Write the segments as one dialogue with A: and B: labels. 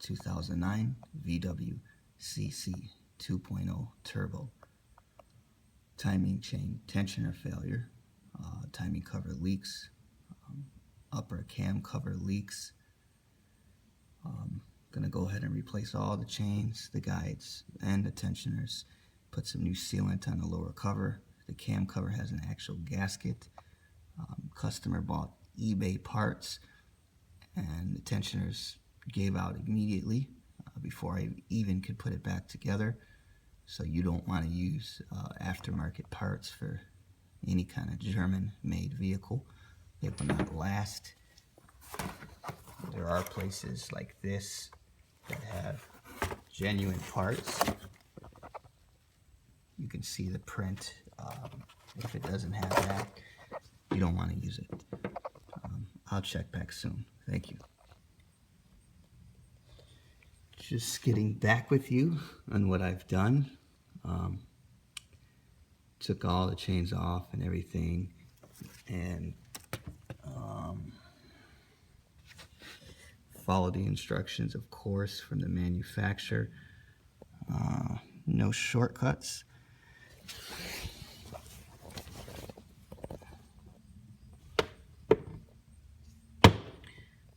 A: 2009 VW CC 2.0 Turbo. Timing chain tensioner failure, timing cover leaks, upper cam cover leaks. Gonna go ahead and replace all the chains, the guides, and the tensioners. Put some new sealant on the lower cover. The cam cover has an actual gasket. Customer bought eBay parts, and the tensioners gave out immediately before I even could put it back together. So you don't want to use aftermarket parts for any kind of German-made vehicle. They will not last. There are places like this that have genuine parts. You can see the print. If it doesn't have that, you don't want to use it. I'll check back soon. Thank you. Just getting back with you on what I've done. Took all the chains off and everything, and follow the instructions, of course, from the manufacturer. No shortcuts.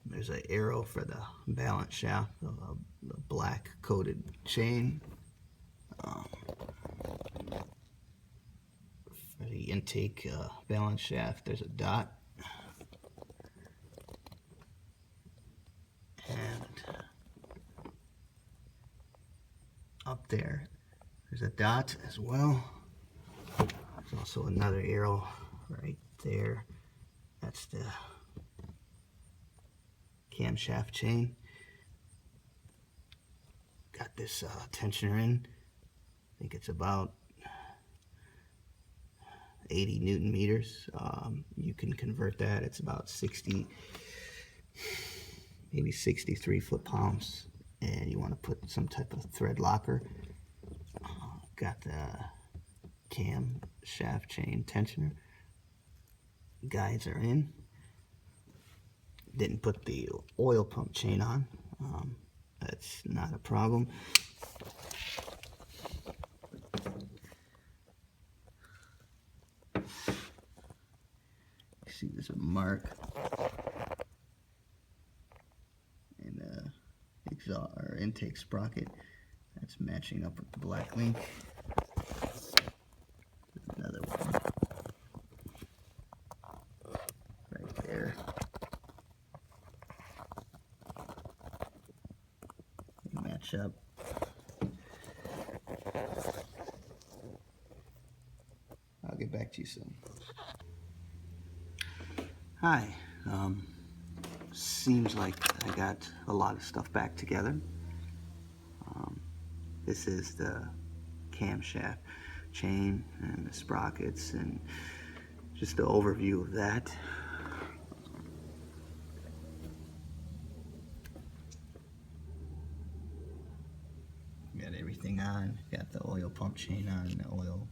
A: There's an arrow for the balance shaft, the black coated chain. For the intake balance shaft, there's a dot. And up there's a dot as well. There's also another arrow right there. That's the camshaft chain. Got this tensioner in. I think it's about 80 Newton meters. You can convert that. It's about 60, maybe 63 foot-pounds. And you want to put some type of thread locker. Got the cam shaft chain tensioner. Guides are in. Didn't put the oil pump chain on. That's not a problem. See, there's a mark and exhaust or intake sprocket. That's matching up with the black link. Another one right there. They match up. I'll get back to you soon. Hi. Seems like I got a lot of stuff back together. This is the camshaft chain and the sprockets and just the overview of that. Got everything on. Got the oil pump chain on, the oil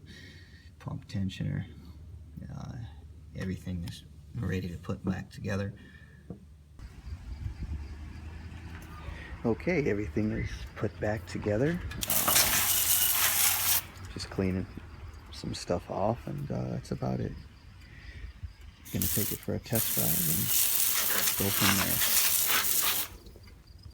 A: pump tensioner. Everything is ready to put back together. Okay, everything is put back together. Just cleaning some stuff off, and that's about it. Gonna take it for a test drive and go from there.